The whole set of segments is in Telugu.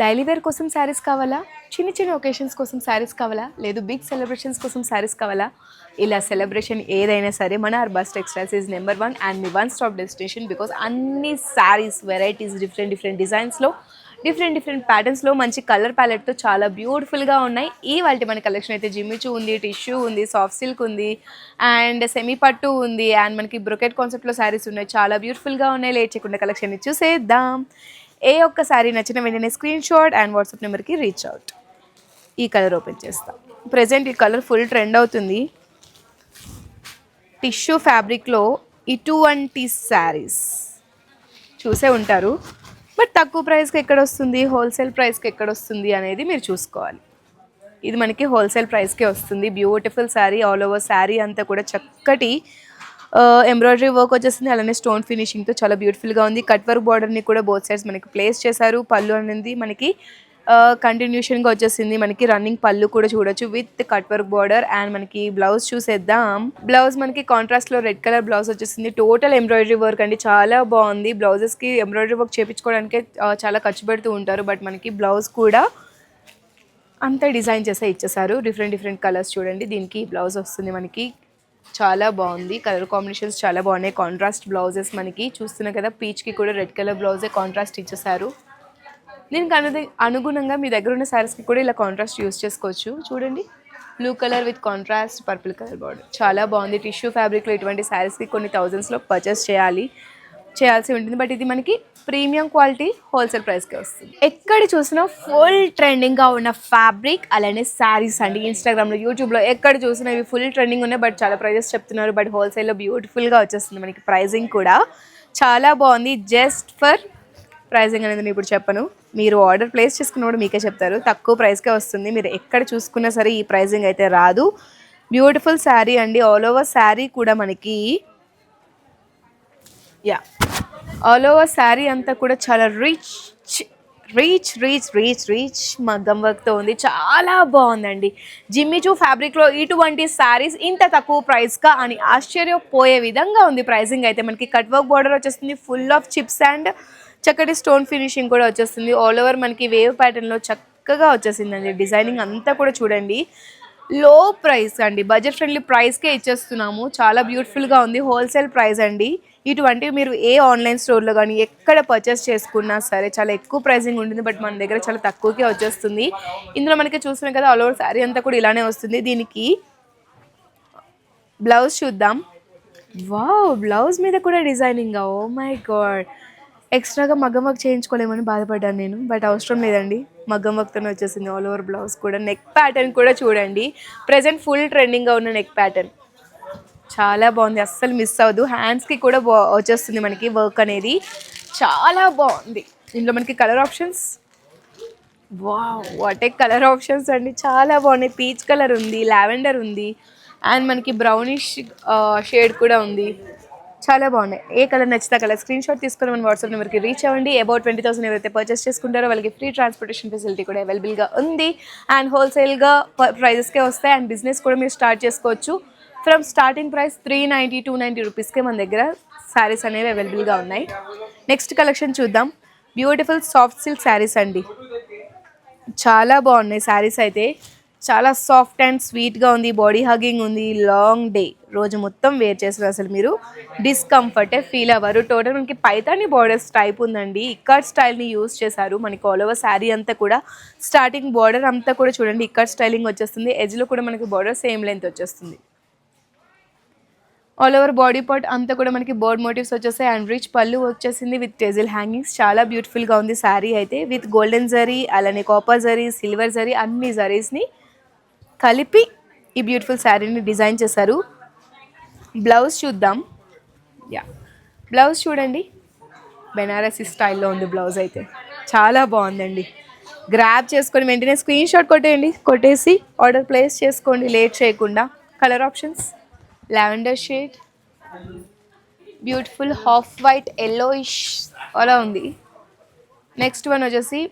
డైలీ వేర్ కోసం శారీస్ కావాలా, చిన్న చిన్న ఒకేషన్స్ కోసం శారీస్ కావాలా, లేదు బిగ్ సెలబ్రేషన్స్ కోసం శారీస్ కావాలా, ఇలా సెలబ్రేషన్ ఏదైనా సరే మన Arbaz textiles is number 1 and me one stop destination. Because అన్ని శారీస్ వెరైటీస్ డిఫరెంట్ డిజైన్స్లో డిఫరెంట్ ప్యాటర్న్స్లో మంచి కలర్ ప్యాలెట్తో చాలా బ్యూటిఫుల్గా ఉన్నాయి. ఈ వాళ్ళ మన కలెక్షన్ అయితే జిమ్మిచూ ఉంది, టిష్యూ ఉంది, సాఫ్ట్ సిల్క్ ఉంది అండ్ సెమీ పట్టు ఉంది అండ్ మనకి బ్రొకెట్ కాన్సెప్ట్లో శారీస్ ఉన్నాయి. చాలా బ్యూటిఫుల్గా ఉన్నాయి. లేట్ చేయకుండా కలెక్షన్ని చూసేద్దాం. ఏ ఒక్క శారీ నచ్చిన వెంటనే స్క్రీన్ షాట్ అండ్ వాట్సాప్ నెంబర్కి రీచ్ అవుట్. ఈ కలర్ ఓపెన్ చేస్తాం. ప్రజెంట్ ఈ కలర్ ఫుల్ ట్రెండ్ అవుతుంది. టిష్యూ ఫ్యాబ్రిక్లో ఇటువంటి శారీస్ చూసే ఉంటారు, బట్ తక్కువ ప్రైస్కి ఎక్కడ వస్తుంది, హోల్సేల్ ప్రైస్కి ఎక్కడ వస్తుంది అనేది మీరు చూసుకోవాలి. ఇది మనకి హోల్సేల్ ప్రైస్కే వస్తుంది. Beautiful sari, all over sari అంతా కూడా చక్కటి ఎంబ్రాయిడరీ వర్క్ వచ్చేసింది. అలానే స్టోన్ ఫినిషింగ్తో చాలా బ్యూటిఫుల్గా ఉంది. కట్ వర్క్ బార్డర్ని కూడా బోత్ సైడ్స్ మనకి ప్లేస్ చేశారు. పళ్ళు అనేది మనకి కంటిన్యూషన్గా వచ్చేసింది. మనకి రన్నింగ్ పళ్ళు కూడా చూడొచ్చు with cut work border. And మనకి బ్లౌజ్ చూసేద్దాం. బ్లౌజ్ మనకి కాంట్రాస్ట్లో రెడ్ కలర్ బ్లౌజ్ వచ్చేసింది. టోటల్ ఎంబ్రాయిడరీ వర్క్ అండి, చాలా బాగుంది. బ్లౌజెస్కి ఎంబ్రాయిడరీ వర్క్ చేయించుకోవడానికి చాలా ఖర్చు పెడుతూ ఉంటారు, బట్ మనకి బ్లౌజ్ కూడా అంతా డిజైన్ చేసే ఇచ్చేసారు. డిఫరెంట్ కలర్స్ చూడండి. దీనికి బ్లౌజ్ వస్తుంది మనకి, చాలా బాగుంది. కలర్ కాంబినేషన్స్ చాలా బాగున్నాయి. కాంట్రాస్ట్ బ్లౌజెస్ మనకి చూస్తున్నాయి కదా, పీచ్కి కూడా రెడ్ కలర్ బ్లౌజే కాంట్రాస్ట్ ఇచ్చేసారు. దీనికి అనుగుణంగా మీ దగ్గర ఉన్న శారీస్కి కూడా ఇలా కాంట్రాస్ట్ యూస్ చేసుకోవచ్చు. చూడండి, blue colour with contrast purple colour border చాలా బాగుంది. టిష్యూ ఫ్యాబ్రిక్లో ఇటువంటి శారీస్కి కొన్ని థౌజండ్స్లో పర్చేస్ చేయాల్సి ఉంటుంది, బట్ ఇది మనకి ప్రీమియం క్వాలిటీ హోల్సేల్ ప్రైస్కే వస్తుంది. ఎక్కడ చూసినా ఫుల్ ట్రెండింగ్గా ఉన్న ఫ్యాబ్రిక్ అలానే శారీస్ అండి. ఇన్స్టాగ్రామ్లో, యూట్యూబ్లో ఎక్కడ చూసినా ఇవి ఫుల్ ట్రెండింగ్ ఉన్నాయి, బట్ చాలా ప్రైజెస్ చెప్తున్నారు. బట్ హోల్సేల్లో బ్యూటిఫుల్గా వచ్చేస్తుంది. మనకి ప్రైజింగ్ కూడా చాలా బాగుంది. జస్ట్ ఫర్ ప్రైజింగ్ అనేది నేను ఇప్పుడు చెప్పను, మీరు ఆర్డర్ ప్లేస్ చేసుకున్నప్పుడు మీకే చెప్తారు. తక్కువ ప్రైస్కే వస్తుంది. మీరు ఎక్కడ చూసుకున్నా సరే ఈ ప్రైజింగ్ అయితే రాదు. బ్యూటిఫుల్ శారీ అండి. ఆల్ ఓవర్ శారీ కూడా మనకి ఆల్ ఓవర్ శారీ అంతా కూడా చాలా రీచ్ మగ్గం వర్క్తో ఉంది. చాలా బాగుందండి. జిమ్మిచూ ఫ్యాబ్రిక్లో ఇటువంటి శారీస్ ఇంత తక్కువ ప్రైస్గా అని ఆశ్చర్యపోయే విధంగా ఉంది. ప్రైసింగ్ అయితే మనకి కట్ వర్క్ బార్డర్ వచ్చేస్తుంది. ఫుల్ ఆఫ్ చిప్స్ అండ్ చక్కటి స్టోన్ ఫినిషింగ్ కూడా వచ్చేస్తుంది. ఆల్ ఓవర్ మనకి వేవ్ ప్యాటర్న్లో చక్కగా వచ్చేసిందండి. డిజైనింగ్ అంతా కూడా చూడండి. లో ప్రైస్ అండి, బడ్జెట్ ఫ్రెండ్లీ ప్రైస్కే ఇచ్చేస్తున్నాము. చాలా బ్యూటిఫుల్గా ఉంది. హోల్సేల్ ప్రైస్ అండి. ఇటువంటివి మీరు ఏ ఆన్లైన్ స్టోర్లో కానీ ఎక్కడ పర్చేస్ చేసుకున్నా సరే చాలా ఎక్కువ ప్రైసింగ్ ఉంటుంది, బట్ మన దగ్గర చాలా తక్కువకే వచ్చేస్తుంది. ఇందులో మనకి చూస్తున్నాం కదా, ఆల్ ఓవర్ శారీ అంతా కూడా ఇలానే వస్తుంది. దీనికి బ్లౌజ్ చూద్దాం. వావ్, బ్లౌజ్ మీద కూడా డిజైనింగ్. ఓ మై గాడ్, ఎక్స్ట్రాగా మగ్గం వర్క్ చేయించుకోలేమని బాధపడ్డాను నేను, బట్ అవసరం లేదండి. మగ్గం వర్క్తోనే వచ్చేసింది ఆల్ ఓవర్ బ్లౌజ్ కూడా. నెక్ ప్యాటర్న్ కూడా చూడండి. ప్రజెంట్ ఫుల్ ట్రెండింగ్గా ఉన్న నెక్ ప్యాటర్న్ చాలా బాగుంది. అస్సలు మిస్ అవ్వదు. హ్యాండ్స్కి కూడా వచ్చేస్తుంది మనకి వర్క్ అనేది. చాలా బాగుంది. ఇందులో మనకి colour options, wow what a colour options అండి, చాలా బాగున్నాయి. పీచ్ కలర్ ఉంది, లావెండర్ ఉంది అండ్ మనకి బ్రౌనిష్ షేడ్ కూడా ఉంది. చాలా బాగున్నాయి. ఏ కలర్ నచ్చితే కలర్ స్క్రీన్ షాట్ తీసుకొని మన వాట్సాప్ నెంబర్కి రీచ్ అవ్వండి. అబౌట్ 20,000 ఎవరైతే పర్చేస్ చేసుకుంటారో వాళ్ళకి ఫ్రీ ట్రాన్స్పోర్టేషన్ ఫెసిలిటీ కూడా అవైలబుల్గా ఉంది అండ్ హోల్సేల్గా ప్రైజెస్కే వస్తాయి. అండ్ బిజినెస్ కూడా మీరు స్టార్ట్ చేసుకోవచ్చు. ఫ్రమ్ స్టార్టింగ్ ప్రైస్ 390, 290 రూపీస్కే మన దగ్గర శారీస్ అనేవి అవైలబుల్గా ఉన్నాయి. నెక్స్ట్ కలెక్షన్ చూద్దాం. బ్యూటిఫుల్ సాఫ్ట్ సిల్క్ శారీస్ అండి, చాలా బాగున్నాయి. శారీస్ అయితే చాలా సాఫ్ట్ అండ్ స్వీట్గా ఉంది. బాడీ హగ్గింగ్ ఉంది. లాంగ్ డే, రోజు మొత్తం వేర్ చేస్తారు, అసలు మీరు డిస్కంఫర్టే ఫీల్ అవ్వరు. టోటల్ మనకి పైతాని బార్డర్స్ టైప్ ఉందండి. ఇక్కట్ స్టైల్ని యూజ్ చేశారు. మనకి ఆల్ ఓవర్ శారీ అంతా కూడా స్టార్టింగ్ బార్డర్ అంతా కూడా చూడండి ఇక్కట్ స్టైలింగ్ వచ్చేస్తుంది. ఎడ్జ్లో కూడా మనకి బార్డర్ సేమ్ లెంత్ వచ్చేస్తుంది. ఆల్ ఓవర్ బాడీ పార్ట్ అంతా కూడా మనకి బర్డ్ మోటివ్స్ వచ్చేసాయి అండ్ రిచ్ పళ్ళు వచ్చేసింది విత్ టెజిల్ హ్యాంగింగ్స్. చాలా బ్యూటిఫుల్గా ఉంది శారీ అయితే. విత్ గోల్డెన్ జరీ అలానే కాపర్ జరీ, సిల్వర్ జరీ అన్ని జరీస్ని కలిపి ఈ బ్యూటిఫుల్ శారీని డిజైన్ చేశారు. బ్లౌజ్ చూద్దాం. బ్లౌజ్ చూడండి, బెనారసీ స్టైల్లో ఉంది బ్లౌజ్ అయితే. చాలా బాగుందండి. గ్రాబ్ చేసుకొని వెంటనే స్క్రీన్ షాట్ కొట్టేసి ఆర్డర్ ప్లేస్ చేసుకోండి లేట్ చేయకుండా. Colour options, lavender shade, beautiful half white, yellowish అలా ఉంది. నెక్స్ట్ వన్ వచ్చేసి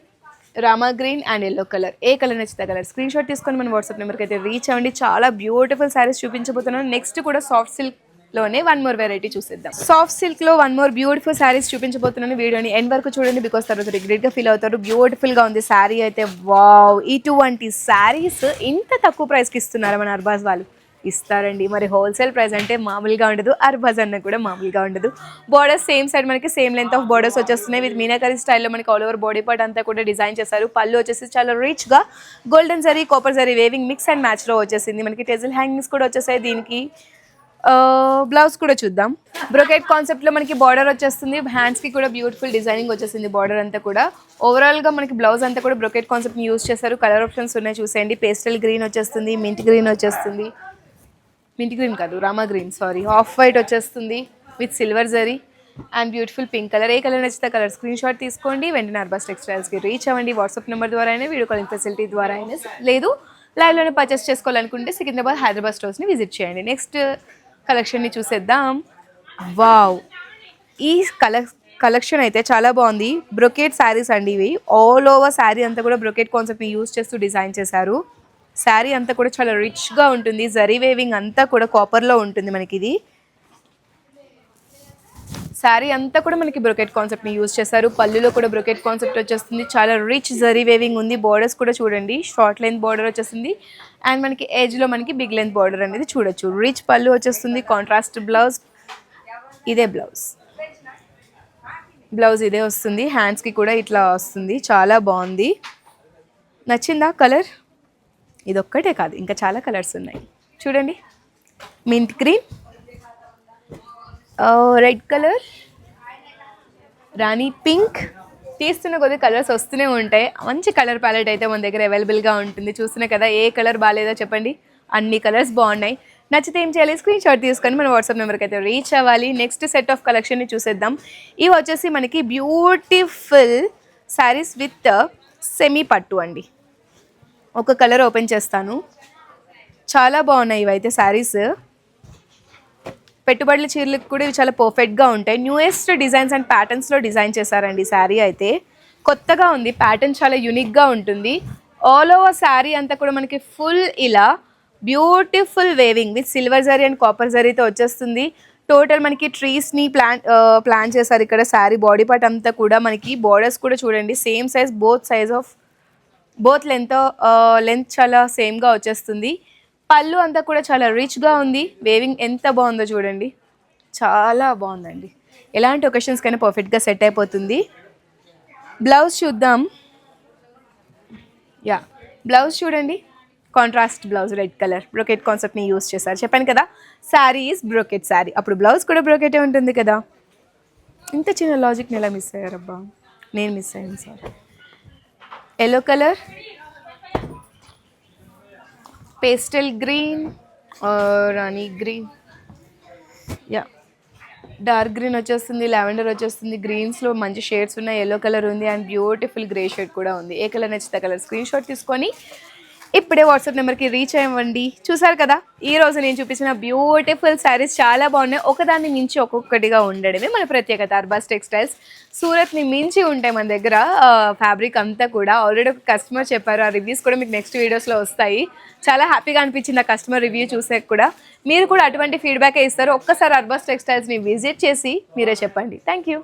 Rama green and yellow colour. ఏ కలర్ నచ్చితే కలర్ స్క్రీన్ షాట్ తీసుకొని మన వాట్సాప్ నెంబర్కి అయితే రీచ్ అవ్వండి. చాలా బ్యూటిఫుల్ శారీస్ చూపించబోతున్నాను. నెక్స్ట్ కూడా సాఫ్ట్ సిల్క్ లోనే వన్ మోర్ వెరైటీ చూసేద్దాం. సాఫ్ట్ సిల్క్ లో వన్ మోర్ బ్యూటిఫుల్ శారీస్ చూపించబోతున్నాను. వీడియోని ఎండ్ వరకు చూడండి, బికాస్ తర్వాత రిగ్రెట్ గా ఫీల్ అవుతారు. బ్యూటిఫుల్ గా ఉంది శారీ అయితే. వావ్, ఇటువంటి శారీస్ ఇంత తక్కువ ప్రైస్ కి ఇస్తున్నారు మన అర్బాజ్ వాళ్ళు. ఇస్తారండి, మరి హోల్సేల్ ప్రైస్ అంటే మామూలుగా ఉండదు, అర్బాజ్ అన్న కూడా మామూలుగా ఉండదు. బోర్డర్స్ సేమ్ సైడ్ మనకి సేమ్ లెంత్ ఆఫ్ బోర్డర్స్ వచ్చేస్తున్నాయి. విత్ మీనాకరీ స్టైల్లో మనకి ఆల్ ఓవర్ బాడీ పార్ట్ అంతా కూడా డిజైన్ చేశారు. పళ్ళు వచ్చేసి చాలా రిచ్ గా golden zari, copper zari weaving mix and match లో వచ్చేసింది. మనకి టెజిల్ హ్యాంగింగ్స్ కూడా వచ్చేసాయి. దీనికి బ్లౌజ్ కూడా చూద్దాం. బ్రొకెట్ కాన్సెప్ట్ లో మనకి బార్డర్ వచ్చేస్తుంది. హ్యాండ్స్ కి కూడా బ్యూటిఫుల్ డిజైనింగ్ వచ్చేసింది. బార్డర్ అంతా కూడా ఓవరాల్ గా మనకి బ్లౌజ్ అంతా కూడా బ్రొకెట్ కాన్సెప్ట్ ని యూజ్ చేశారు. కలర్ ఆప్షన్స్ ఉన్నాయి చూసేయండి. పేస్టల్ గ్రీన్ వచ్చేస్తుంది, మింట్ గ్రీన్ వచ్చేస్తుంది, మింట్ గ్రీన్ కాదు Rama green sorry, off white వచ్చేస్తుంది with silver zari and beautiful pink colour. ఏ కలర్ నచ్చితే కలర్ స్క్రీన్ షాట్ తీసుకోండి. వెంటనే అర్బాస్ టెక్స్టైల్స్కి రీచ్ అవ్వండి. వాట్సాప్ నెంబర్ ద్వారా అయినా, వీడియో కాలింగ్ ఫెసిలిటీ ద్వారా అయినా, లేదు లైవ్లోనే పర్చేస్ చేసుకోవాలనుకుంటే సికింద్రాబాద్, హైదరాబాద్ స్టోర్స్ని విజిట్ చేయండి. నెక్స్ట్ కలెక్షన్ని చూసేద్దాం. వావ్, ఈ కలెక్షన్ అయితే చాలా బాగుంది. బ్రొకెట్ శారీస్ అండి ఇవి. ఆల్ ఓవర్ శారీ అంతా కూడా బ్రొకెట్ కాన్సెప్ట్ని యూజ్ చేస్తూ డిజైన్ చేశారు. శారీ అంతా కూడా చాలా రిచ్గా ఉంటుంది. జరీ వేవింగ్ అంతా కూడా కాపర్లో ఉంటుంది మనకి. ఇది శారీ అంతా కూడా మనకి బ్రొకెట్ కాన్సెప్ట్ని యూజ్ చేశారు. పళ్ళులో కూడా బ్రొకెట్ కాన్సెప్ట్ వచ్చేస్తుంది. చాలా రిచ్ జరీ వేవింగ్ ఉంది. బార్డర్స్ కూడా చూడండి, షార్ట్ లెంత్ బార్డర్ వచ్చేస్తుంది అండ్ మనకి ఏజ్లో మనకి బిగ్ లెంత్ బార్డర్ అనేది చూడొచ్చు. రిచ్ పళ్ళు వచ్చేస్తుంది. కాంట్రాస్ట్ బ్లౌజ్, ఇదే బ్లౌజ్ ఇదే వస్తుంది. హ్యాండ్స్కి కూడా ఇట్లా వస్తుంది. చాలా బాగుంది. నచ్చిందా కలర్? ఇదొక్కటే కాదు, ఇంకా చాలా కలర్స్ ఉన్నాయి చూడండి. మింట్ గ్రీన్, రెడ్ కలర్, రాణి పింక్. తీస్తున్న కొద్ది కలర్స్ వస్తూనే ఉంటాయి. మంచి కలర్ ప్యాలెట్ అయితే మన దగ్గర అవైలబుల్గా ఉంటుంది. చూస్తున్నా కదా, ఏ కలర్ బాగాలేదో చెప్పండి, అన్ని కలర్స్ బాగున్నాయి. నచ్చితే ఏం చేయాలి, స్క్రీన్ షాట్ తీసుకొని మన వాట్సాప్ నెంబర్కి అయితే రీచ్ అవ్వాలి. నెక్స్ట్ సెట్ ఆఫ్ కలెక్షన్ని చూసేద్దాం. ఇవి వచ్చేసి మనకి బ్యూటిఫుల్ శారీస్ విత్ సెమీ పట్టు అండి. ఒక కలర్ ఓపెన్ చేస్తాను. చాలా బాగున్నాయి ఇవైతే శారీస్. పెట్టుబడుల చీరలకు కూడా ఇవి చాలా పర్ఫెక్ట్గా ఉంటాయి. న్యూయెస్ట్ డిజైన్స్ అండ్ ప్యాటర్న్స్లో డిజైన్ చేశారండి. శారీ అయితే కొత్తగా ఉంది. ప్యాటర్న్ చాలా యూనిక్గా ఉంటుంది. ఆల్ ఓవర్ శారీ అంతా కూడా మనకి ఫుల్ ఇలా beautiful weaving with silver zari and copper జరీతో వచ్చేస్తుంది. టోటల్ మనకి ట్రీస్ని ప్లాన్ చేశారు ఇక్కడ. శారీ బాడీ పార్ట్ అంతా కూడా మనకి బార్డర్స్ కూడా చూడండి, సేమ్ సైజ్, బోత్ లెంత్ చాలా సేమ్గా వచ్చేస్తుంది. పళ్ళు అంతా కూడా చాలా రిచ్గా ఉంది. వేవింగ్ ఎంత బాగుందో చూడండి, చాలా బాగుందండి. ఎలాంటి ఒకేషన్స్కైనా పర్ఫెక్ట్గా సెట్ అయిపోతుంది. బ్లౌజ్ చూద్దాం. బ్లౌజ్ చూడండి, contrast blouse, red colour brocade కాన్సెప్ట్ని యూజ్ చేశారు. చెప్పాను కదా, శారీ ఈజ్ బ్రొకెట్ శారీ, అప్పుడు బ్లౌజ్ కూడా బ్రొకెటే ఉంటుంది కదా. ఇంత చిన్న లాజిక్ని ఎలా మిస్ అయ్యారబ్బా? నేను మిస్ అయ్యాను sir. Yellow colour, pastel green, Rani green, dark green వచ్చేస్తుంది, లావెండర్ వచ్చేస్తుంది. గ్రీన్స్లో మంచి షేడ్స్ ఉన్నాయి. ఎల్లో కలర్ ఉంది అండ్ బ్యూటిఫుల్ గ్రే షేడ్ కూడా ఉంది. ఏ కలర్ నచ్చితే కలర్ స్క్రీన్ షాట్ తీసుకొని ఇప్పుడే వాట్సాప్ నెంబర్కి రీచ్ అవ్వండి. చూసారు కదా, ఈరోజు నేను చూపించిన బ్యూటిఫుల్ శారీస్ చాలా బాగున్నాయి. ఒకదాన్ని మించి ఒక్కొక్కటిగా ఉండడమే మన ప్రత్యేకత. అర్బాస్ టెక్స్టైల్స్ సూరత్ని మించి ఉంటాయి మన దగ్గర ఫ్యాబ్రిక్ అంతా కూడా. ఆల్రెడీ ఒక కస్టమర్ చెప్పారు, ఆ రివ్యూస్ కూడా మీకు నెక్స్ట్ వీడియోస్లో వస్తాయి. చాలా హ్యాపీగా అనిపించింది ఆ కస్టమర్ రివ్యూ చూసాక కూడా. మీరు కూడా అటువంటి ఫీడ్బ్యాకే ఇస్తారు. ఒక్కసారి అర్బాస్ టెక్స్టైల్స్ని విజిట్ చేసి మీరే చెప్పండి. Thank you.